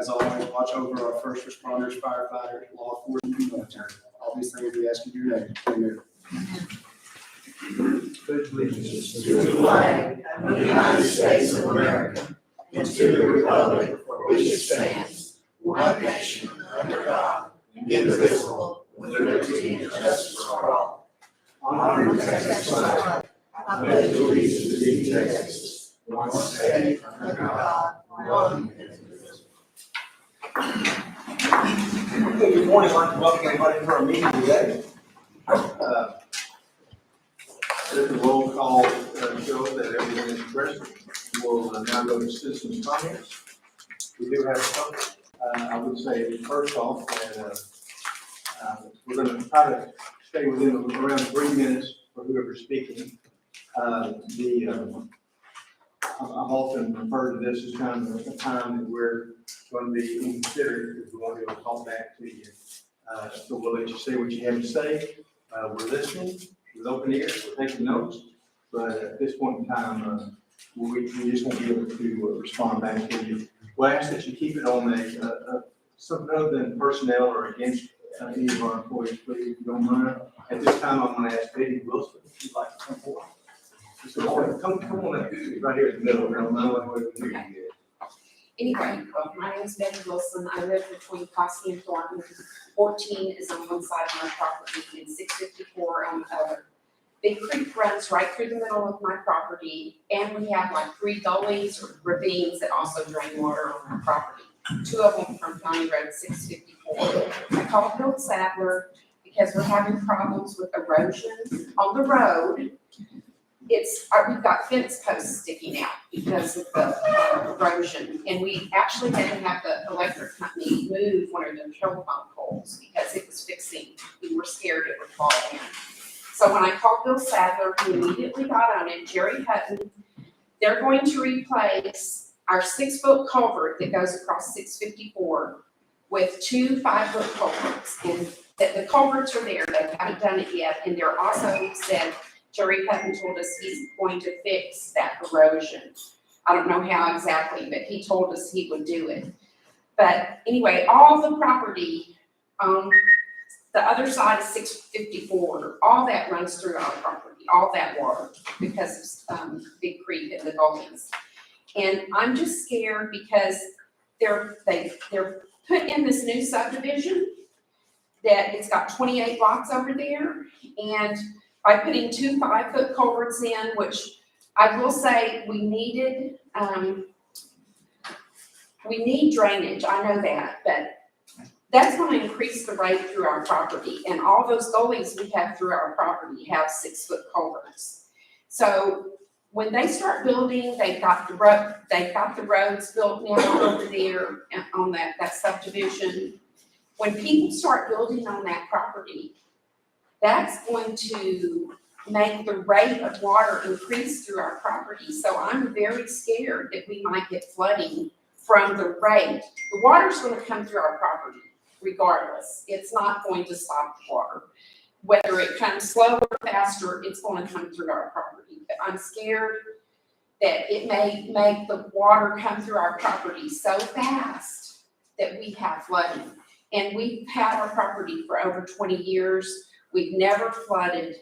as always, watch over our first responders, firefighters, law enforcement, and military. All these things we ask you to do today. Amen. Pledge allegiance To the flag of the United States of America and to the republic for which it stands, one nation under God, indivisible, with liberty and justice for all. Honor and Texas flag. I pledge allegiance to thee, Texas, one state under God, one indivisible. Okay, good morning. I'd like to welcome everybody to our meeting today. Let the roll call show that everyone is present. We'll now go to citizens' comments. We do have some. I would say first off that we're going to try to stay within around 3 minutes for whoever's speaking. I've often referred to this as kind of a time that we're going to be inconsiderate because we want to be able to talk back to you. So we'll let you say what you have to say. We're listening with open ears, we're taking notes, but at this point in time, we just won't be able to respond back to you. We'll ask that you keep it on something other than personnel or against any of our employees, please, if you don't mind. At this time, I'm going to ask Betty Wilson if you'd like to come forward. So come on up, right here in the middle. Anyway, my name is Betty Wilson. I live between Cossey and Thornton. 14 is on one side of my property and 654 on the other. Big Creek runs right through the middle of my property, and we have like 3 gullies or ravines that also drain water on our property. 2 of them from County Road 654. I called Bill Sadler because we're having problems with erosion on the road. We've got fence posts sticking out because of the erosion, and we actually had to have the electric company move one of the telephone poles because it was fixing. We were scared it would fall in. So when I called Bill Sadler, he immediately got on it. Jerry Hutton, they're going to replace our 6-foot culvert that goes across 654 with 2 5-foot culverts, and the culverts are there. They haven't done it yet, and they're also said. Jerry Hutton told us he's going to fix that erosion. I don't know how exactly, but he told us he would do it. But anyway, all the property on the other side of 654, all that runs through our property, all that water, because of Big Creek and the gullies. And I'm just scared because they're put in this new subdivision that it's got 28 lots over there, and by putting 2 5-foot culverts in, which I will say we needed, we need drainage, I know that, but that's going to increase the rate through our property, and all those gullies we have through our property have 6-foot culverts. So when they start building, they've got the roads built now over there on that subdivision. When people start building on that property, that's going to make the rate of water increase through our property. So I'm very scared that we might get flooding from the rate. The water's going to come through our property regardless. It's not going to stop the water. Whether it comes slower or faster, it's going to come through our property. But I'm scared that it may make the water come through our property so fast that we have flooding. And we've had our property for over 20 years. We've never flooded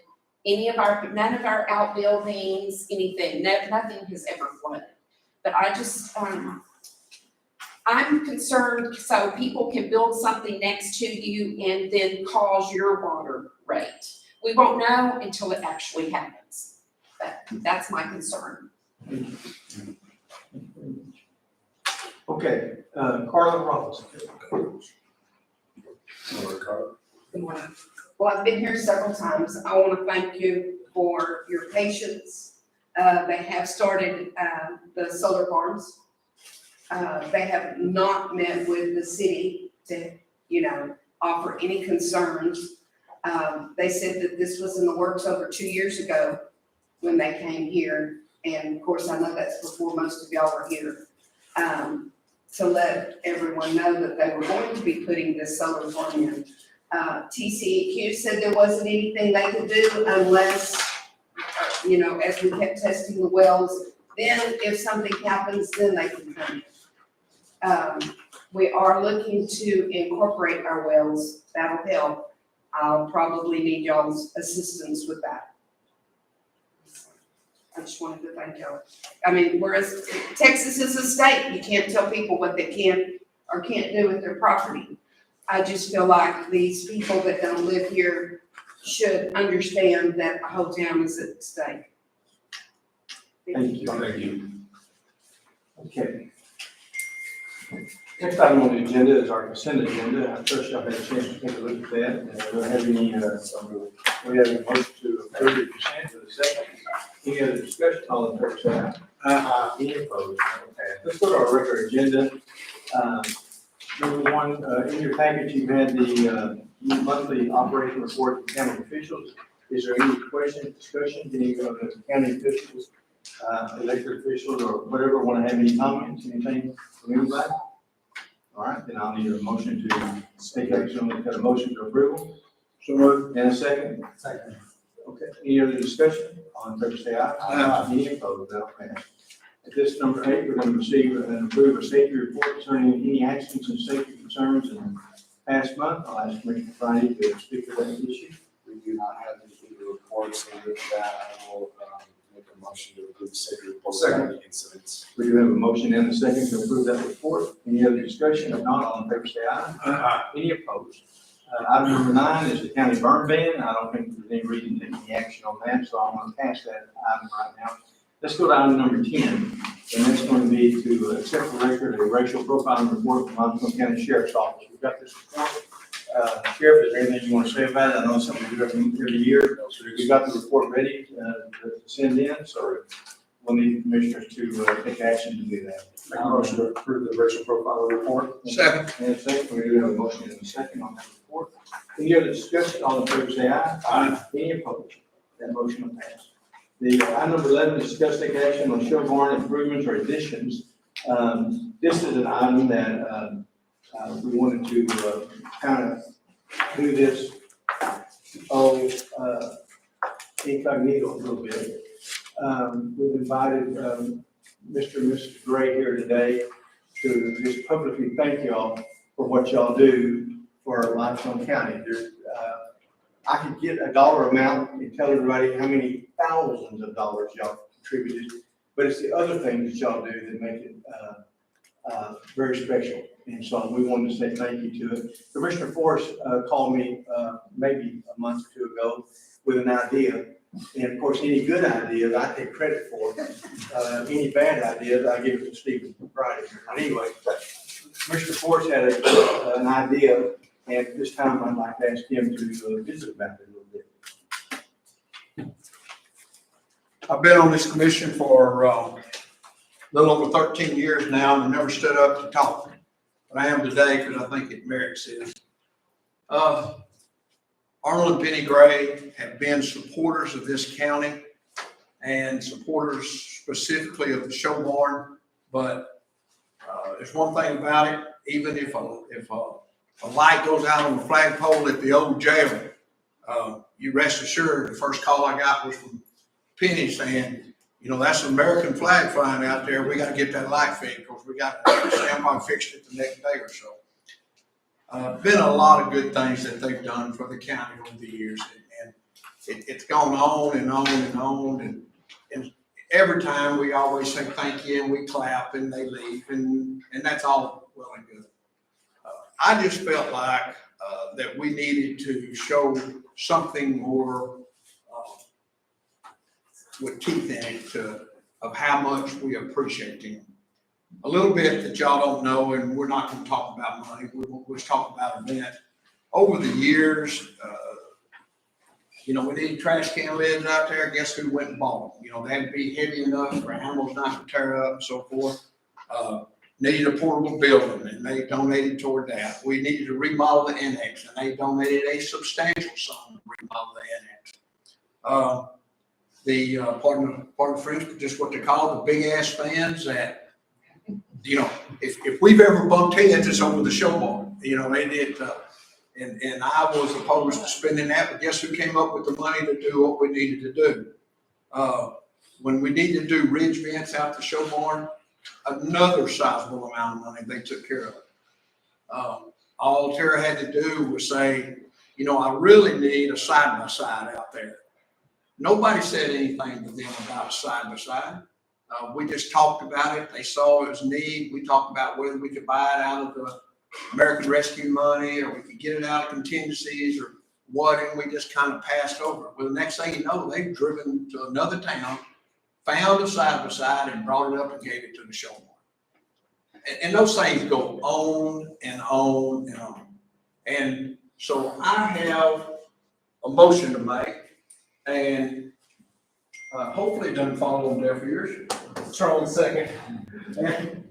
none of our outbuildings, anything. Nothing has ever flooded. But I just, I'm concerned so people can build something next to you and then cause your water rate. We won't know until it actually happens. But that's my concern. Okay, Carla Robinson. Good morning. Well, I've been here several times. I want to thank you for your patience. They have started the solar farms. They have not met with the city to, offer any concerns. They said that this was in the works over 2 years ago when they came here. And of course, I know that's before most of y'all were here. To let everyone know that they were going to be putting this solar farm in. TCEQ said there wasn't anything they could do unless, as we kept testing the wells, then if something happens, then they can come in. We are looking to incorporate our wells. That'll help. I'll probably need y'all's assistance with that. I just wanted to thank y'all. I mean, whereas Texas is a state, you can't tell people what they can or can't do with their property. I just feel like these people that don't live here should understand that the whole town is at stake. Thank you. Thank you. Okay. Next item on the agenda is our consent agenda. First, I've had a chance to take a look at that. And we don't have any, we have a motion to approve the consent for the second. Any other discussion? All in favor, say aye. Any opposed? Okay. Let's go to our regular agenda. Number one, in your package, you had the monthly operation report from county officials. Is there any question, discussion, any of the county officials, elected officials, or whatever, want to have any comments, anything from anybody? All right, then I'll need a motion to take action. We've got a motion to approval. So moved. And a second? Second. Okay, any other discussion? All in favor, say aye. Aye. Any opposed? That'll pass. At this number 8, we're going to receive and approve a safety report concerning any accidents and safety concerns in the past month. I'll ask Commissioner Friday to speak to that issue. We do not have any reports, so with that, I will make a motion to approve the safety report. Second. Incidents. We do have a motion and a second to approve that report. Any other discussion? If not, all in favor say aye. Aye. Any opposed? Item number 9 is the county burn ban. I don't think there's any reason to take any action on that, so I'm going to pass that item right now. Let's go to item number 10, and that's going to be to accept the record of a racial profiling report from Limestone County Sheriff's Office. We've got this report. Sheriff, is there anything you want to say about it? I know it's something we do every year. So we've got the report ready to send in, so we'll need commissioners to take action to do that. Make a motion to approve the racial profile report. Second. And a second, we do have a motion and a second on that report. Any other discussion? All in favor say aye. Aye. Any opposed? That motion will pass. The item number 11, discuss take action on show barn improvements or additions. This is an item that we wanted to kind of do this incognito a little bit. We've invited Mr. and Mrs. Gray here today to just publicly thank y'all for what y'all do for Limestone County. I could get a dollar amount and tell everybody how many thousands of dollars y'all contributed, but it's the other things that y'all do that make it very special. And so we wanted to say thank you to it. Commissioner Forrest called me maybe a month or two ago with an idea. And of course, any good ideas I take credit for. Any bad ideas, I give it to Stephen Friday. But anyway, Commissioner Forrest had an idea, and this time I'd like to ask him to visit about it a little bit. I've been on this commission for a little over 13 years now, and I never stood up to talk. But I am today because I think it merits it. Arnold and Penny Gray have been supporters of this county and supporters specifically of the show barn. But there's one thing about it, even if a light goes out on the flagpole at the old jail, you rest assured the first call I got was from Penny saying, you know, that's an American flag flying out there. We got to get that light fixed because we got to stand by and fix it the next day or so. Been a lot of good things that they've done for the county over the years, and it's gone on and on and on. And every time we always say thank you and we clap and they leave, and that's all well and good. I just felt like that we needed to show something more with teeth in it of how much we appreciate them. A little bit that y'all don't know, and we're not going to talk about money. We'll just talk about event. Over the years, you know, we need trash can lids out there. Guess who went and bought them? You know, they had to be heavy enough for animals not to tear up and so forth. Needed a portable building, and they donated toward that. We needed to remodel the annex, and they donated a substantial sum to remodel the annex. Pardon the French, but just what they call the big ass fans that, you know, if we've ever bumped heads, it's over the show barn. You know, they did, and I was opposed to spending that, but guess who came up with the money to do what we needed to do? When we needed to do ridge vents out the show barn, another sizable amount of money they took care of it. All Tara had to do was say, you know, I really need a side-by-side out there. Nobody said anything to them about a side-by-side. We just talked about it. They saw it as a need. We talked about whether we could buy it out of the American Rescue money, or we could get it out of contingencies, or what, and we just kind of passed over it. Well, the next thing you know, they've driven to another town, found a side-by-side, and brought it up and gave it to the show barn. And those things go on and on and on. And so I have a motion to make, and hopefully it doesn't fall on deaf ears. Strong second. And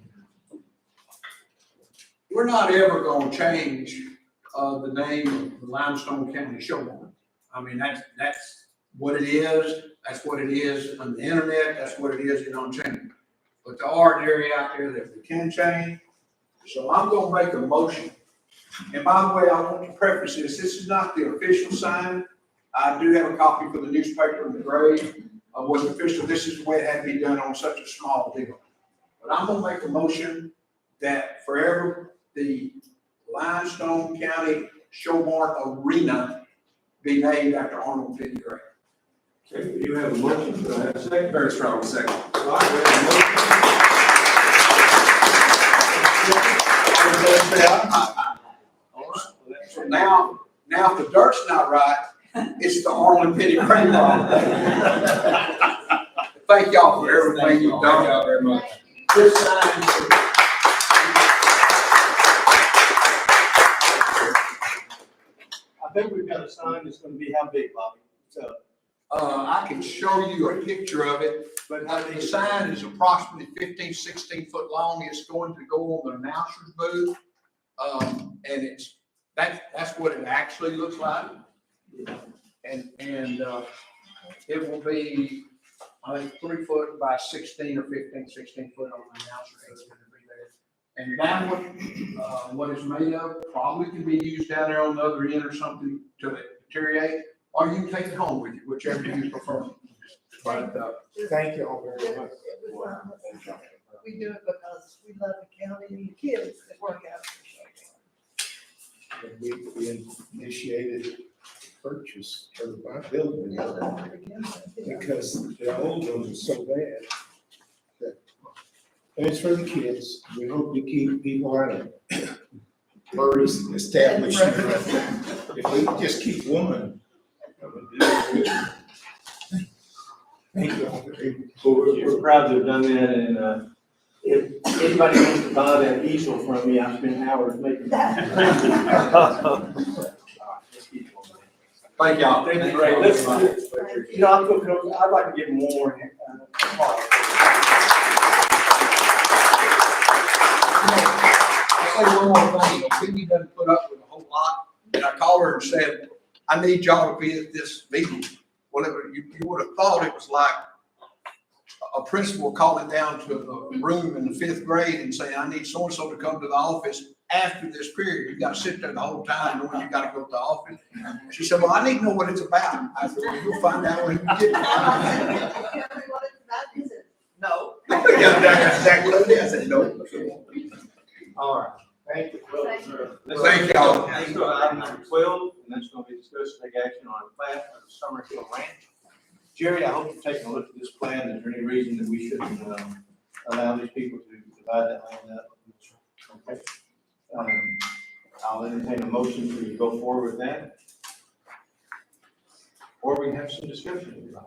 we're not ever gonna change the name of the Limestone County Show Barn. I mean, that's what it is. That's what it is on the internet. That's what it is. It don't change. But there are an area out there that we can change. So I'm gonna make a motion. And by the way, I want to preface this. This is not the official sign. I do have a copy for the newspaper in the grade of what's official. This is the way it had to be done on such a small deal. But I'm gonna make a motion that forever the Limestone County Show Barn Arena be named after Arnold Finney Gray. Okay, you have a motion, do I have a second? Very strong second. All right, we have a motion. All right, well, that's So now if the dirt's not right, it's the Arnold Finney Gray line. Thank y'all for everything you've done. Thank y'all very much. This sign. I think we've got a sign that's gonna be how big, Bobby? So, I can show you a picture of it, but the sign is approximately 15, 16 foot long. It's going to go on the announcer's booth. And that's what it actually looks like. And it will be, I think, 3 foot by 16 or 15, 16 foot on the announcer booth. And that one, what it's made of, probably can be used down there on the other end or something to deteriorate, or you can take it home with you, whichever you prefer. But, Thank you all very much. We do it because we love the county and the kids that work out for We initiated purchase of my building because the old ones are so bad. And it's for the kids. We hope to keep people out of Murray's establishment. If we just keep one. Thank you all very much. Well, we're proud to have done that, and if anybody wants to buy that easel from me, I spent hours making that. thank y'all. Thank you, Ray. Let's, you know, I'd like to get more. I'll say one more thing, Cindy doesn't put up with a whole lot, and I called her and said, I need y'all to be at this meeting. Well, you would have thought it was like a principal calling down to the room in the 5th grade and saying, I need so-and-so to come to the office after this period. You gotta sit there the whole time knowing you gotta go to the office. She said, well, I need to know what it's about. I said, well, you'll find out when you get there. No. Yeah, that's exactly what it is. I said, no. All right, thank you. Thank y'all. Let's go to item number 12, and that's going to be discussed, take action on a plan for the Summer Hill Ranch. Jerry, I hope you're taking a look at this plan. Is there any reason that we shouldn't allow these people to divide that land up? Okay. I'll entertain a motion for you to go forward with that. Or we can have some discussion if you like.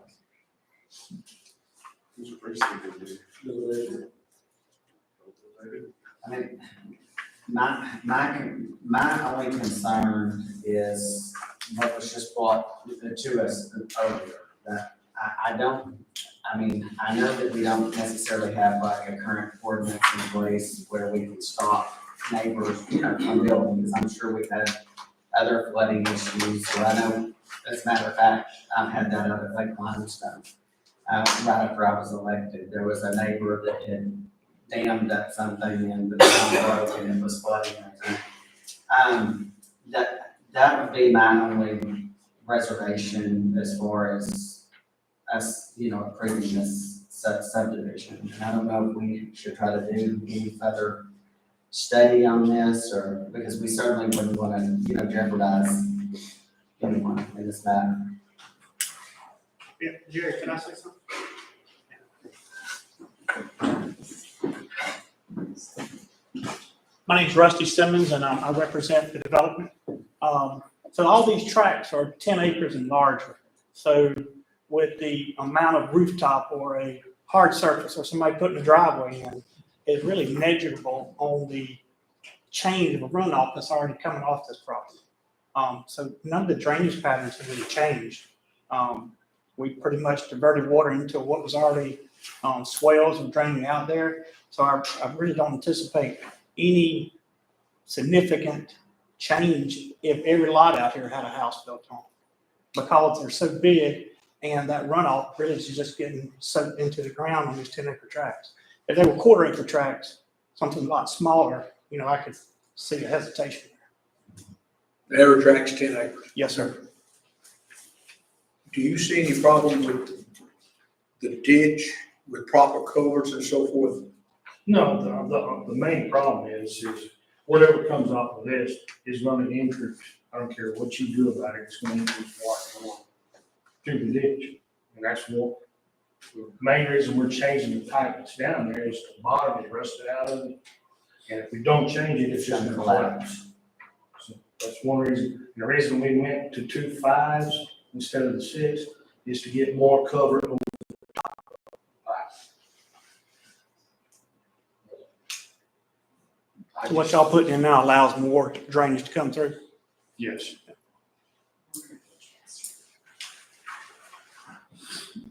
I mean, my only concern is what was just brought to us earlier, that I know that we don't necessarily have like a current ordinance in place where we can stop neighbors, from building, because I'm sure we've had other flooding issues, so I know, as a matter of fact, I've had that out at Lake Limestone. Right after I was elected, there was a neighbor that had dammed up something and the dam broke and it was flooding everything. That would be my only reservation as far as us, approving this subdivision. And I don't know if we should try to do any further study on this, or, because we certainly wouldn't want to, jeopardize anyone in this matter. Yeah, Jerry, can I say something? My name's Rusty Simmons, and I represent the development. So all these tracts are 10 acres and larger. So with the amount of rooftop or a hard surface or somebody putting a driveway in, is really negligible on the change of a runoff that's already coming off this property. So none of the drainage patterns have really changed. We pretty much diverted water into what was already swales and draining out there. So I really don't anticipate any significant change if every lot out here had a house built on, because they're so big and that runoff really is just getting soaked into the ground on these 10-acre tracts. If they were quarter-acre tracts, something a lot smaller, I could see the hesitation. The average track's 10 acres. Yes, sir. Do you see any problem with the ditch, with proper culverts and so forth? No, the main problem is whatever comes off of this is gonna increase. I don't care what you do about it, it's gonna increase water going through the ditch. And that's what, the main reason we're changing the pipe that's down there is the bottom is rusted out of it. And if we don't change it, it's just gonna collapse. So that's one reason. The reason we went to 2 5s instead of the 6 is to get more cover over the top of the pipe. So what y'all putting in now allows more drainage to come through? Yes.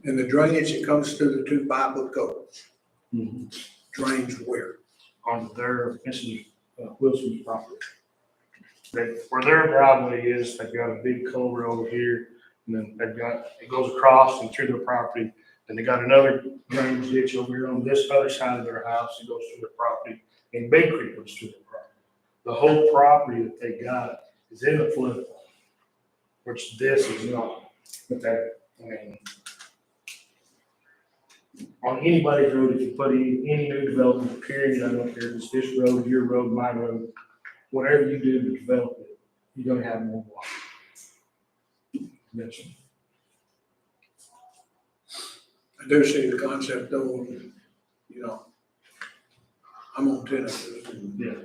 And the drainage that comes through the 2 5-foot culverts drains where? On their, this is Wilson's property. Where their driveway is, they've got a big culvert over here, and then it goes across and through their property. Then they got another drainage ditch over here on this other side of their house that goes through their property, and Big Creek goes through their property. The whole property that they got is in a floodplain, which this is not. But that, on anybody's road, if you put any new development, period, I don't care if it's this road, your road, my road, whatever you do to develop it, you're gonna have more water. Yes. I do see the concept though, I'm on 10 acres. Yeah.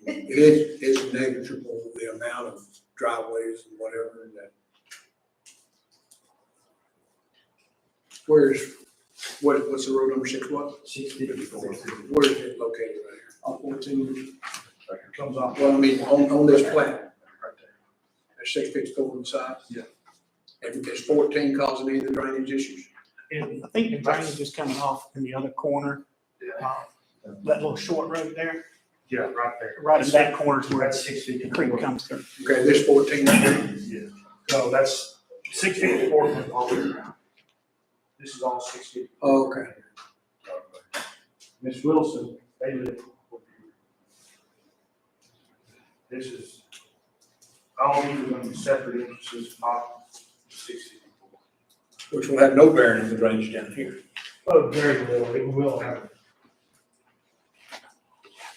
It's negligible, the amount of driveways and whatever that. What's the road number 6 what? 654. Where is it located right here? On 14, comes off. Well, on this plat, Right there. there's 654 on the side. Yeah. And is 14 causing any of the drainage issues? I think the drainage is coming off in the other corner. That little short road there, Yeah, right there. right in that corner is where That's the 654. creek comes through. Okay, this 14 right here. Yeah. No, that's 654 comes all the way around. This is all 654. Oh, okay. Miss Wilson, they live over here. This is, all these are gonna be separate entrances, not 654. Which will have no bearing on the drainage down here. Oh, very little, it will have.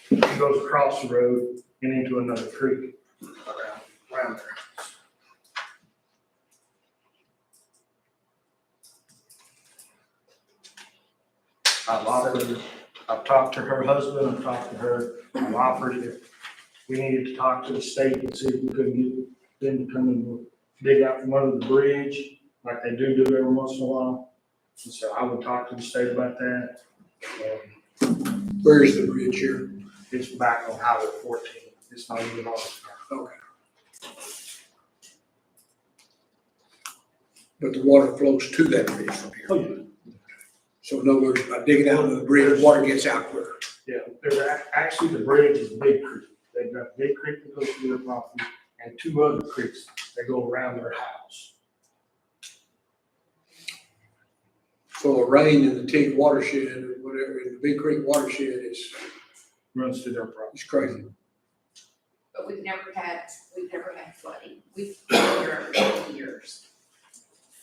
It goes across the road and into another creek around there. I've talked to her husband, I've talked to her, I've offered if we needed to talk to the state and see if we couldn't get them to come and dig out from under the bridge, like they do every once in a while. And so I would talk to the state about that. Where is the bridge here? It's back on Highway 14, it's not even on. Okay. But the water flows to that bridge from here. Oh, yeah. So in other words, by digging out of the bridge, water gets out quicker. Yeah, there's actually the bridge is Big Creek. They've got Big Creek that goes through their property and 2 other creeks that go around their house. So a rain in the Teague watershed or whatever, in the Big Creek watershed is Runs through their property. it's crazy. But we've never had flooding. We've been here over years.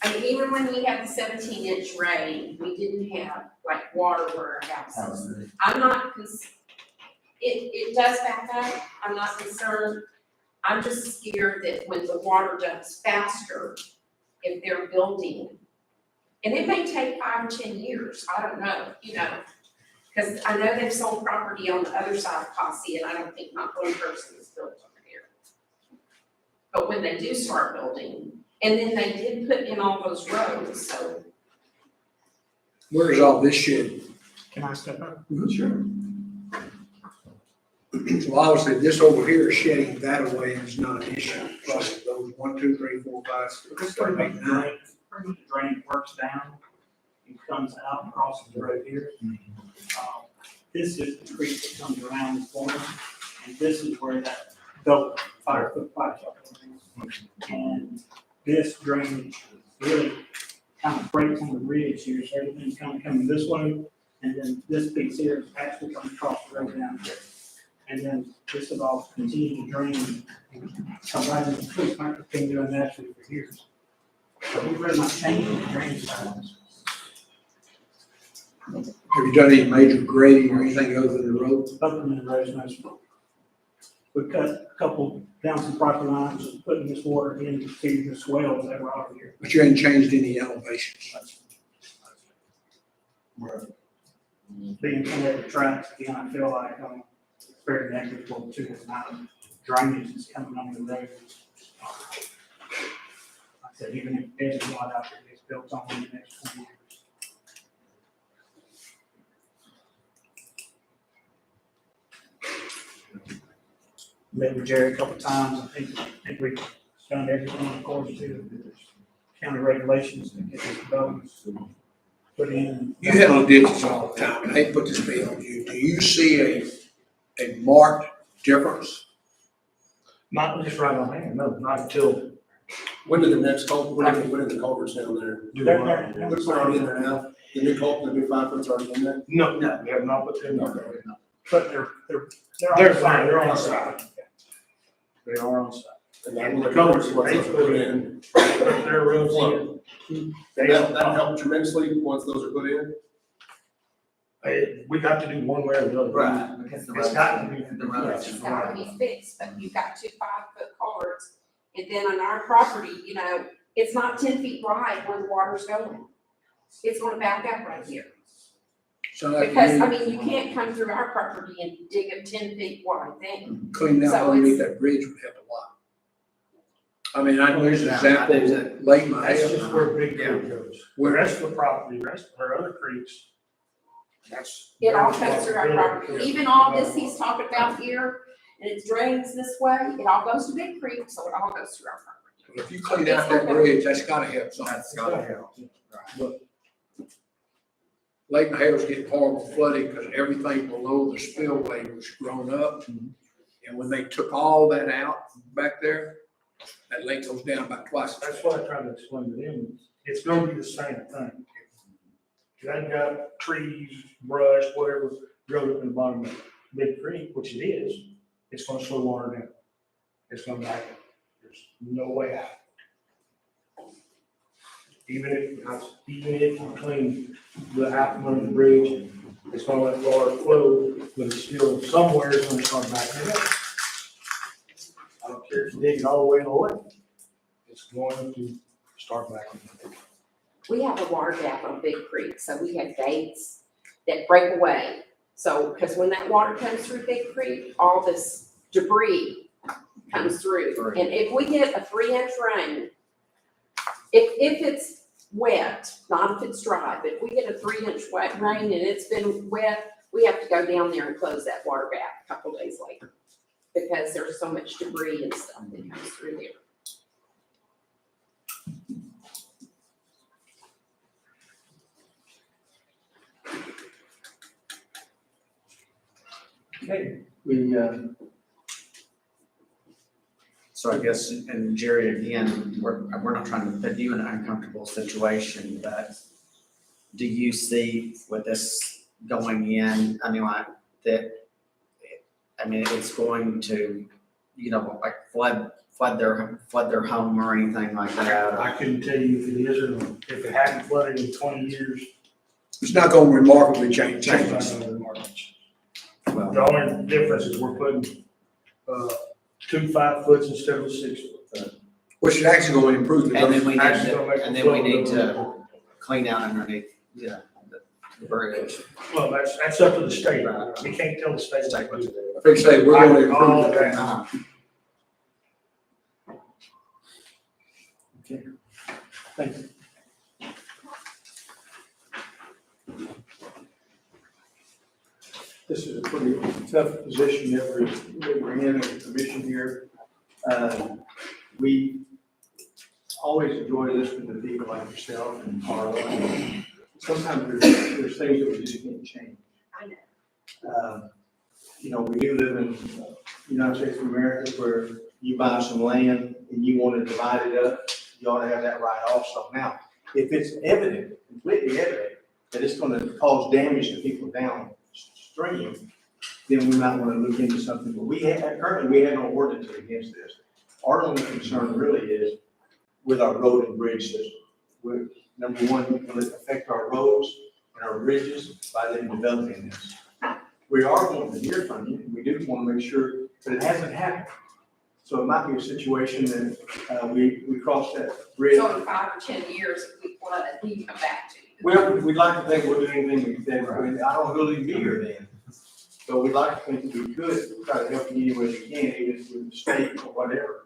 I mean, even when we had the 17-inch rain, we didn't have like water where our house is. I'm not, it does back up, I'm not concerned. I'm just scared that when the water dumps faster, if they're building, and it may take 5 or 10 years, I don't know, you know. Because I know they've sold property on the other side of Posse, and I don't think not one person has built over there. But when they do start building, and then they did put in all those roads, so. Where is all this shed? Can I step up? Sure. So obviously, this over here is shedding that away is not an issue. Plus those 1, 2, 3, 4, 5, 6, 7, 8, 9. Pretty much the drain works down and comes out and crosses the road here. This is the creek that comes around the corner, and this is where that double 5-foot pipe is. And this drainage really kind of breaks on the ridge here, so everything's kind of coming this way, and then this piece here is actually coming across the road down here. And then this will all continue to drain and come right into the creek, like it's been doing naturally for years. So we're really not changing the drainage patterns. Have you done any major grading or anything other than the road? Other than the roads, no, sir. We cut a couple down some property lines, and putting this water into the swells that were out here. But you haven't changed any elevations. Being connected to tracks, again, I feel like it's very negligible to the amount of drainage that's coming on the road. Like I said, even if there's a lot out there that's built on in the next 20 years. Met with Jerry a couple times. I think we've done everything according to the county regulations to get this development put in. You handle ditches all the time, and I hate to put this bill on you. Do you see a marked difference? Not just right on hand, no, not until. When did the next culvert, when did the culverts down there? What's already in there now? The new culvert, the new 5-foot's already in there? No, we have not put them on. But they're They're fine, they're on site. They are on site. And that will cover what's put in. Their roads in. That'll help tremendously once those are put in. We got to do one way or the other. Right, because the It's got to be. the roads. It's gotta be fixed, but you've got 2 5-foot culverts, and then on our property, you know, it's not 10 feet wide where the water's going. It's gonna back up right here. So like Because, I mean, you can't come through our property and dig a 10 feet wide thing. cleaning out so underneath it's- that bridge would help a lot. I mean, I use an example, Lake That's just Mahale, where Big Creek goes. The rest of the property, the rest of our other creeks, that's. It all comes through our property. Even all this he's talking about here, and it drains this way, it all goes to Big Creek, so it all goes through our property. if you clean out that bridge, that's gotta help something. That's gotta help. Lake Mahale's getting horrible flooding because everything below the spillway was grown up. And when they took all that out back there, that lake goes down about twice. That's what I tried to explain to them. It's gonna be the same thing. If you ain't got trees, brush, whatever, grow up in the bottom of Big Creek, which it is, it's gonna slow water down. It's gonna back up. There's no way out. Even if you clean the outlet of the bridge, it's gonna let water flow, but it's still somewhere it's gonna start backing up. I don't care if you dig it all the way away. It's going to start backing up. We have a water gap on Big Creek, so we have gates that break away. So, because when that water comes through Big Creek, all this debris comes through. And if we get a 3-inch rain, if it's wet, not if it's dry, but if we get a 3-inch wet rain and it's been wet, we have to go down there and close that water gap a couple days later. Because there's so much debris and stuff that comes through there. Okay, So I guess, and Jerry, again, we're not trying to put you in an uncomfortable situation, but do you see with this going in, I mean, like, that, I mean, it's going to, you know, like flood their home or anything like that? I couldn't tell you if it is or not. If it hadn't flooded in 20 years, It's not gonna remarkably change. it's not gonna be much. Well, The only difference is we're putting, 2 5-foots instead of a 6-foot. Which is actually going to improve the. and then we need Actually gonna make to, a and then we flow need little to clean out underneath, yeah, the bridge. Well, that's up to the state. We can't tell the state what to do. I think say we're going to All improve that. that. Uh-huh. Thank you. This is a pretty tough position that we're in as a commission here. We always enjoy listening to people like yourself and Carla. Sometimes there's things that we just can't change. I know. You know, we do live in the United States of America where you buy some land and you want to divide it up, you ought to have that right also. Now, if it's evident, completely evident, that it's going to cause damage to people downstream, then we might want to look into something. But currently, we have no ordinance against this. Our only concern really is with our road and bridge system. Number one, will it affect our roads and our bridges by them developing this? We are going to hear from you, and we do want to make sure, but it hasn't happened. So it might be a situation that we cross that bridge. So in 5 or 10 years, if we flood it, we come back to you. Well, we'd like to think we'll do anything that, I don't know who'll even be here then. But we'd like to think that we could try to help you any way we can, even with the state or whatever.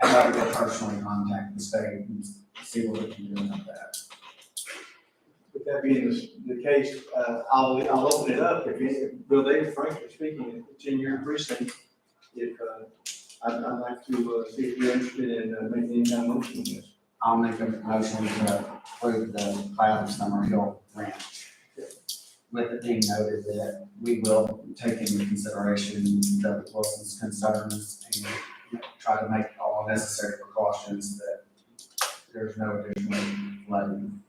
I'd like to personally contact the state and see what we can do about that. With that being the case, I'll open it up. If Bill Davis, frankly speaking, it's in your precinct. If, I'd like to see if you're interested in making any kind of motion on this. I'll make a motion to approve the Cloud Summer Hill grant. With it being noted that we will take into consideration Doug Wilson's concerns and try to make all necessary precautions that there's no additional flooding.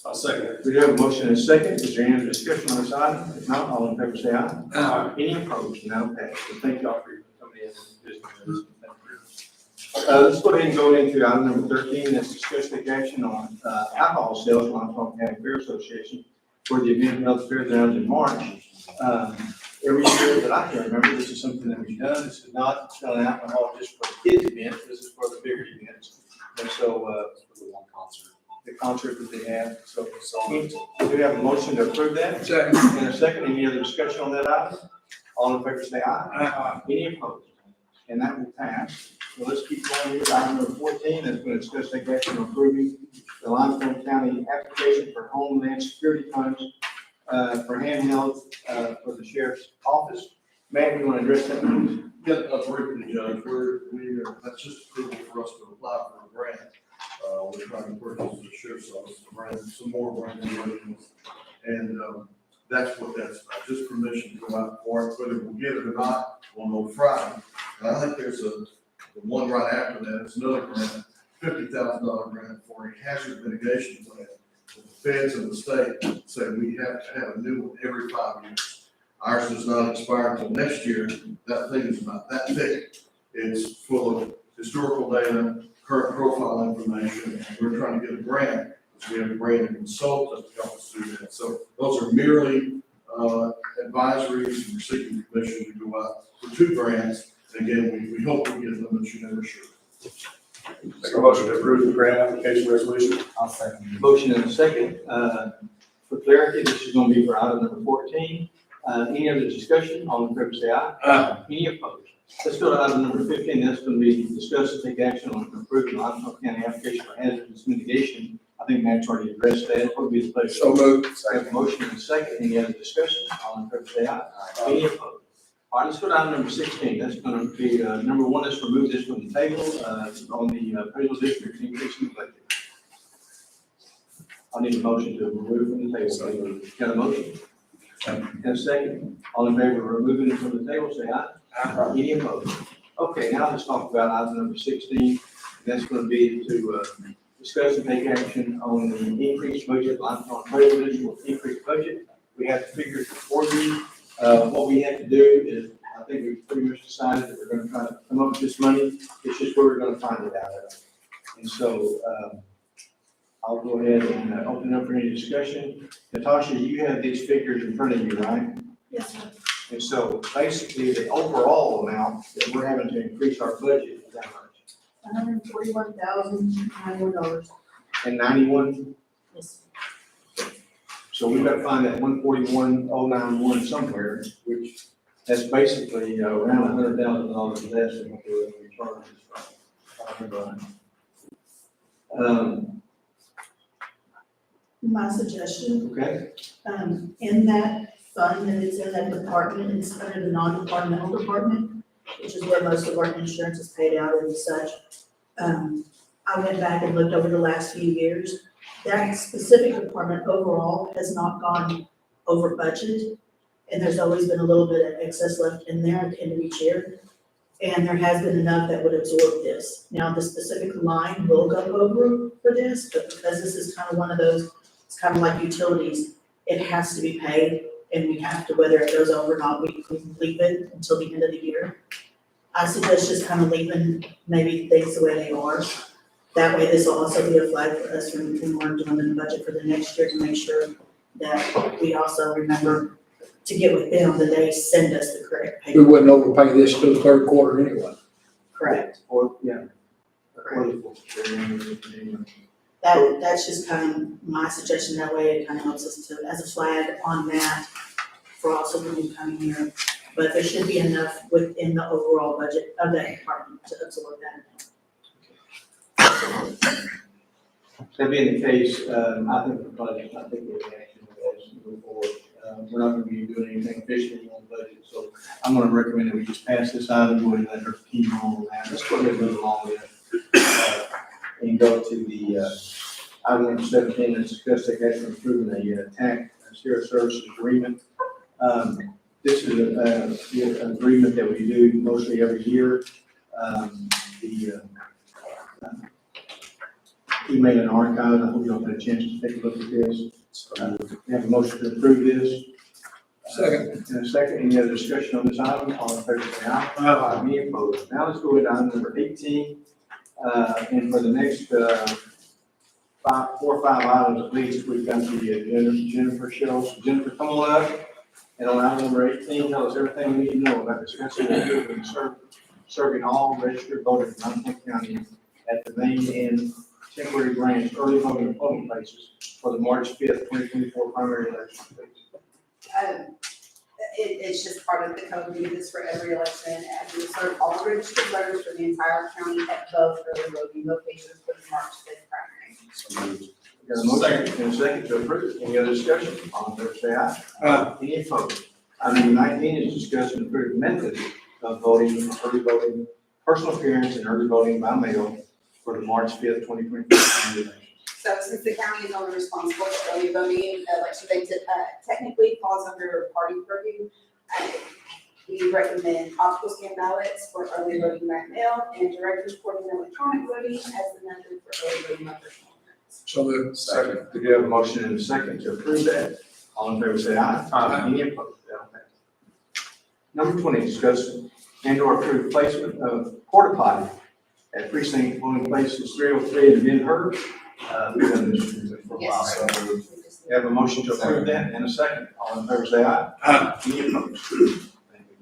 I'll second it. We do have a motion and a second. Is there any other discussion on this item? If not, all in favor say aye. Any opposed? None passed. So thank y'all for coming in and visiting. Let's go ahead and go into item number 13. That's discuss take action on alcohol sales for Limestone County Fair Association for the event held fairgrounds in March. Every year that I can remember, this is something that we've done. This is not selling alcohol just for the kids' events. This is for the bigger events. And so, the concert that they have. So we do have a motion to approve that. Second. And a second, any other discussion on that item? All in favor say aye. Any opposed? And that will pass. So let's keep going here. Item number 14, that's going to discuss take action on approving the Limestone County application for Homeland Security funds for handheld for the sheriff's office. Matt, you want to address that, please? Yeah, briefly, Judge, that's just approval for us to apply for a grant. We're trying to purchase the sheriff's office, some more brand new weapons. And, that's what that's about, just permission to go out for it, whether we'll get it or not, we'll know Friday. And I think there's the one right after that, it's another grant, $50,000 grant for a hazard mitigation plan. The feds and the state say we have to have a new one every 5 years. Ours does not expire until next year. That thing is about that thick. It's full of historical data, current profile information, and we're trying to get a grant, because we have a brand new consultant to help us do that. So those are merely advisories, and we're seeking permission to go out for 2 grants. And again, we hope we get them, but you're never sure. Make a motion to approve the grant application resolution. I'll second. Motion and a second. For clarity, this is going to be for item number 14. Any other discussion? All in favor say aye. Any opposed? Let's go to item number 15. That's going to be discuss and take action on approving the Limestone County application for hazardous mitigation. I think Matt's already addressed that. What would be the pleasure? So moved. I have a motion and a second. Any other discussion? All in favor say aye. Any opposed? All right, let's go to item number 16. That's going to be, number 1, let's remove this from the table, on the appraisal district increasing budget. I need a motion to remove from the table. Got a motion? And a second. All in favor of removing it from the table, say aye. Any opposed? Okay, now let's talk about item number 16. That's going to be to discuss and take action on the increased budget, Limestone appraisal district increased budget. We have the figures before you. What we have to do is, I think we've pretty much decided that we're going to try to come up with this money. It's just where we're going to find it out of. And so, I'll go ahead and open up for any discussion. Natasha, you have these figures in front of you, right? Yes, sir. And so basically, the overall amount that we're having to increase our budget is that much. $141,091. And 91, Yes. so we've got to find that 141,091 somewhere, which that's basically around $100,000 less than what we're going to charge. My suggestion, Okay, in that fund, and it's in that department, it's under the non-departmental department, which is where most of our insurance is paid out and such. I went back and looked over the last few years. That specific department overall has not gone over budget. And there's always been a little bit of excess left in there at the end of each year. And there has been enough that would absorb this. Now, the specific line will go over for this, but because this is kind of one of those, it's kind of like utilities, it has to be paid, and we have to, whether it goes over or not, we leave it until the end of the year. I suggest just kind of leaving maybe things the way they are. That way, this will also be a flag for us when we're doing the budget for the next year to make sure that we also remember to get with them that they send us the correct We paper. wouldn't overpay this till the third quarter anyway. Correct. or, yeah. That's just kind of my suggestion. That way, it kind of helps us to, as a flag on that for also the new coming year. But there should be enough within the overall budget of that department to absorb that. That being the case, I think the budget, I think we're actually going to move forward. We're not going to be doing anything officially on the budget, so I'm going to recommend that we just pass this item, go ahead and let her keep on with that. Let's go ahead and move along with it. And go to the, item number 17, and discuss the action approving a TAC Zero Services Agreement. This is an agreement that we do mostly every year. The email and archive, I hope you all had a chance to take a look at this. We have a motion to approve this. Second. And a second, any other discussion on this item? All in favor, say aye. Aye. Any opposed? Now let's go to item number 18. And for the next 4 or 5 items at least, we've got the Jennifer show. So Jennifer, come on up. And on item number 18, tell us everything we need to know about discussing and serving all registered voters in Limestone County at the main and temporary branch early voting and polling places for the March 5th, 2024 primary election. It's just part of the code, we do this for every election, and we serve all registered voters for the entire county at both early voting locations for the March 5th primary. Got a motion and a second to approve. Any other discussion? All in favor, say aye. Aye. Any opposed? Item number 19 is discuss and approve methods of voting, early voting, personal appearance and early voting by mail for the March 5th, 2024 primary election. So since the county is only responsible for early voting, election day technically falls under party purview. We recommend optical scan ballots for early voting by mail and direct reporting electronic voting as the method for early voting by personal appearance. So moved. Second. We do have a motion and a second to approve that. All in favor, say aye. Aye. Any opposed? Number 20, discuss and or approve placement of porta potty at precinct polling places 303 and Ben-Hur. We've done this for a while, so we have a motion to approve that and a second. All in favor, say aye. Aye. Any opposed? Thank you.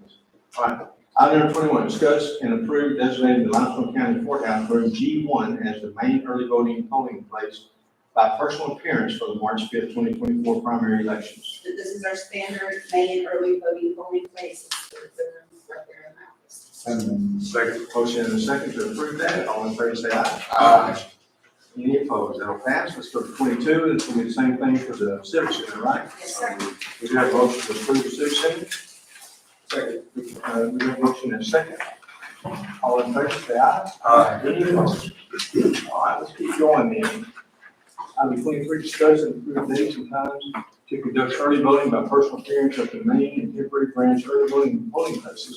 All right. Item number 21, discuss and approve designating the Limestone County Courthouse Room G1 as the main early voting polling place by personal appearance for the March 5th, 2024 primary elections. This is our standard main early voting polling place. It's the room right there in the office. Second. Motion and a second to approve that. All in favor, say aye. Aye. Any opposed? That'll pass. Let's go to 22. This will be the same thing for the Civic Center, right? Yes, sir. We do have a motion to approve the Civic Center. Second. We have a motion and a second. All in favor, say aye. Aye. Any opposed? All right, let's keep going then. Item 23, discuss and approve dates and times to conduct early voting by personal appearance at the main and temporary branch early voting polling places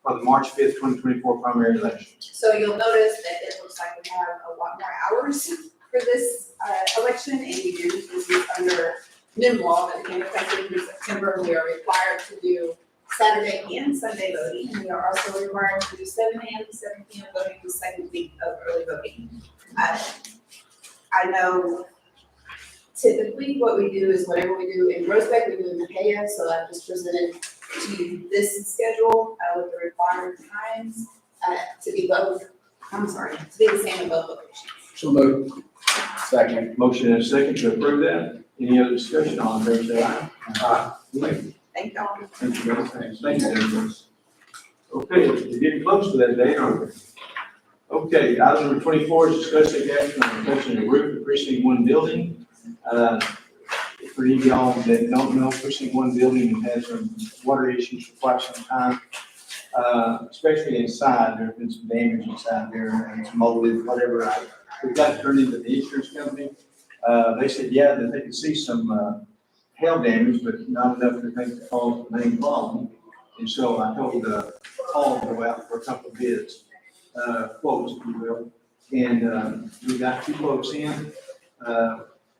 for the March 5th, 2024 primary elections. So you'll notice that it looks like we have a lot more hours for this election, and we do, this is under new law that became effective in September. We are required to do Saturday and Sunday voting, and we are also required to do 7 a.m. to 7 p.m. voting the second week of early voting. I know typically what we do is whatever we do in Rosebeck, we do in Mejia, so I've just presented to this schedule, with the required times, to be the same in both locations. So moved. Second. Motion and a second to approve that. Any other discussion? All in favor, say aye. Thank y'all. Thank you, guys. Thank you, Dennis. Okay, we're getting close to that day, aren't we? Okay, item number 24 is discuss take action on replacing the roof of precinct 1 building. For any of y'all that don't know, precinct 1 building has some water issues for quite some time. Especially inside, there's been some damage inside there and some molded, whatever. We've got to turn into the insurance company. They said, yeah, that they could see some, hail damage, but not enough to think to cause the main problem. And so I told, Paul to go out for a couple of bids, quotes, if you will. And, we got 2 quotes in.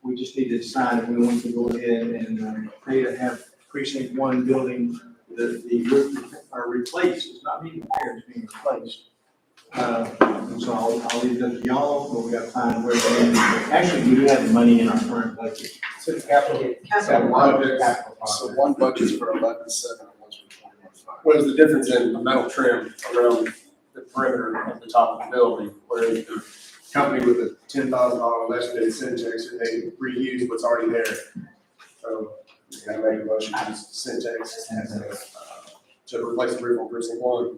We just need to decide if we want to go ahead and, pay to have precinct 1 building, the roof are replaced. It's not being repaired, it's being replaced. And so I'll leave it up to y'all, but we got to find where actually, we do have the money in our current budget. So capital. Capital. So one budget's for 11.7 and one's for 21.5. What is the difference in the metal trim around the perimeter at the top of the building, where the company with a $10,000 less bid Syntex, they reuse what's already there? So we gotta make a motion to Syntex to replace the roof on precinct 1.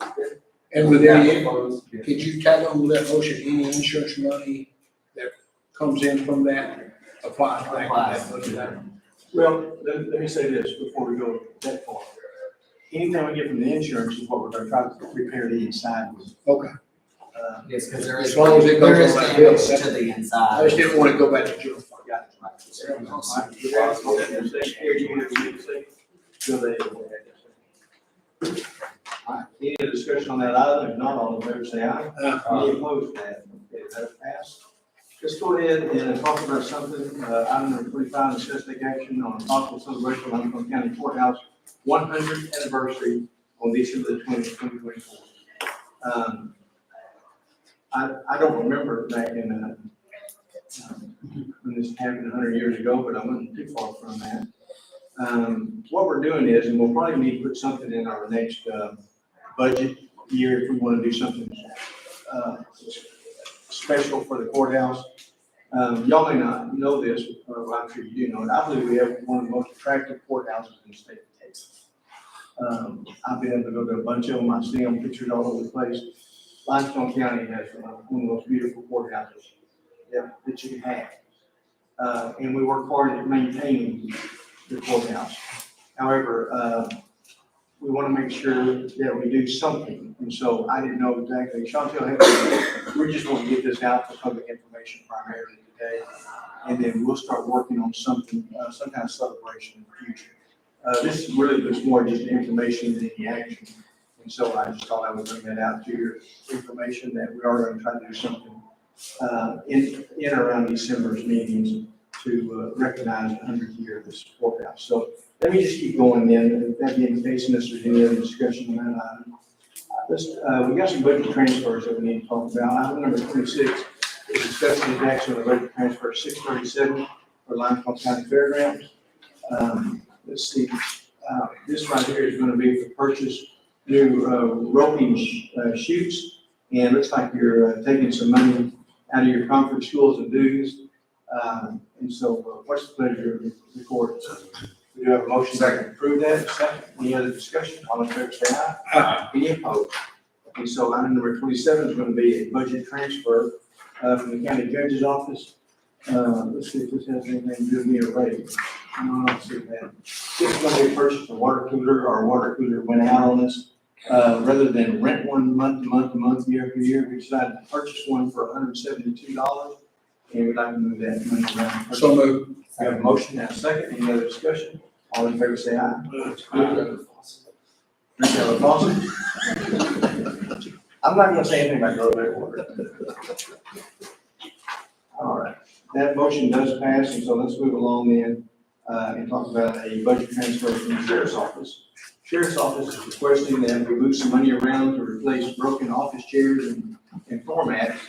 And with any funds, could you tag on with that motion, any insurance money that comes in from that applies back to that? Well, let me say this before we go that far. Anything we get from the insurance is what we're gonna try to repair the inside with. Okay. Yes, because there is. As long as it goes there is on that damage bill. to the inside. I just didn't want to go back to general fund. Got it. All right. Here, you have to say, go there. All right, any other discussion on that item? If not, all in favor say aye. Any opposed to that? Okay, that's passed. Let's go ahead and talk about something, item number 25, discuss take action on a possible celebration of Limestone County Courthouse 100th anniversary on December the 20th, 2024. I don't remember back in, when this happened 100 years ago, but I wasn't too far from that. What we're doing is, and we'll probably need to put something in our next, budget year if we want to do something, special for the courthouse. Y'all may not know this, well, I'm sure you do know it. I believe we have one of the most attractive courthouses in the state of Texas. I've been able to go to a bunch of them. I see them pictured all over the place. Limestone County has one of the most beautiful courthouses that you can have. And we work hard at maintaining the courthouse. However, we want to make sure that we do something. And so I didn't know exactly. Chantel, we just want to get this out for public information primarily today. And then we'll start working on something, some kind of celebration in the future. This really was more just information than any action. And so I just thought I would bring that out to your information that we are going to try to do something in around December's meetings to recognize the 100th year of this courthouse. So let me just keep going then. If that being the case, unless there's any other discussion on that item. We got some budget transfers that we need to talk about. Item number 26 is discussing the action on the budget transfer 637 for Limestone County Fairgrounds. Let's see, this right here is going to be for purchase new roping chutes, and it looks like you're taking some money out of your conference schools and dues. And so, what's the pleasure of the court? We do have a motion to approve that. Second, any other discussion? All in favor, say aye. Any opposed? Okay, so item number 27 is going to be a budget transfer from the county judge's office. Let's see if this has anything to do with me or raise. Let's see that. This is going to be purchased a water cooler. Our water cooler went out on us. Rather than rent one month to month to month, year after year, we decided to purchase one for $172. And we'd like to move that money around. So moved. We have a motion and a second. Any other discussion? All in favor, say aye. Mr. Fawcett? I'm not gonna say anything about road water. All right, that motion does pass, and so let's move along then, and talk about a budget transfer from the sheriff's office. Sheriff's office is requesting that we move some money around to replace broken office chairs and floor mats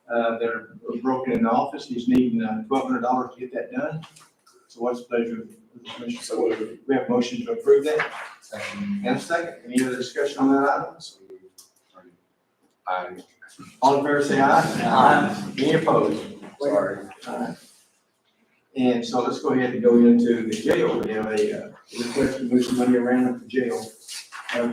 that are broken in the office. He's needing $1,200 to get that done. So what's the pleasure of the commission? So we have a motion to approve that. Second. And a second, any other discussion on that item? Aye. All in favor, say aye. Aye. Any opposed? Sorry. Aye. And so let's go ahead and go into the jail. We have a request to move some money around at the jail.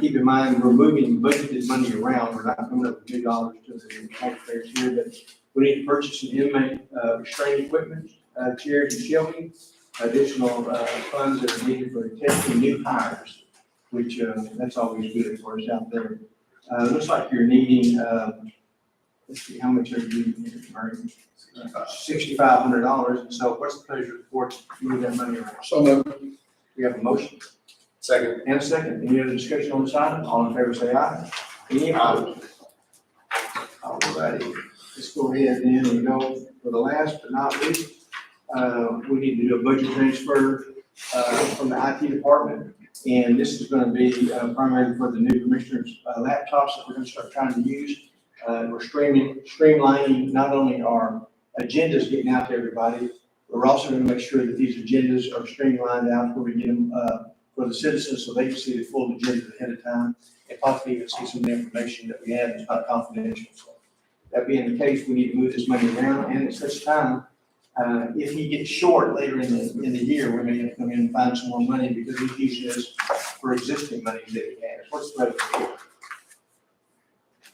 Keep in mind, we're moving budgeted money around. We're not coming up with $2 to the taxpayers here, but we need to purchase some inmate restraining equipment, chairs and shelving, additional funds that are needed for testing new hires, which that's always good for us out there. Looks like you're needing, let's see, how much are you needing, Murray? $6,500. And so what's the pleasure for moving that money around? So moved. We have a motion Second. and a second. Any other discussion on this item? All in favor, say aye. Any opposed? All righty. Let's go ahead then and go for the last but not least. We need to do a budget transfer from the IT department. And this is going to be primarily for the new commissioners' laptops that we're going to start trying to use. We're streamlining not only our agendas getting out to everybody, but we're also going to make sure that these agendas are streamlined out where we get them for the citizens so they can see the full agenda ahead of time and possibly even see some of the information that we have that's not confidential. So that being the case, we need to move this money around, and at such time, if he gets short later in the year, we may have to come in and find some more money because he's using this for existing money that he has. What's the pleasure?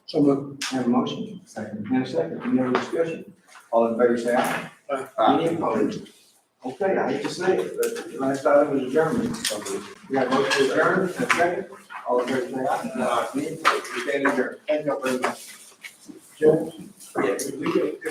So moved. Have a motion? Second. And a second. Any other discussion? All in favor, say aye. Any opposed? Okay, I hate to say it, but the last item is adjournment. We got a motion to adjourn, and a second. All in favor, say aye. Any opposed? We stand adjourned. Thank you all very much. Judge? Yeah, we get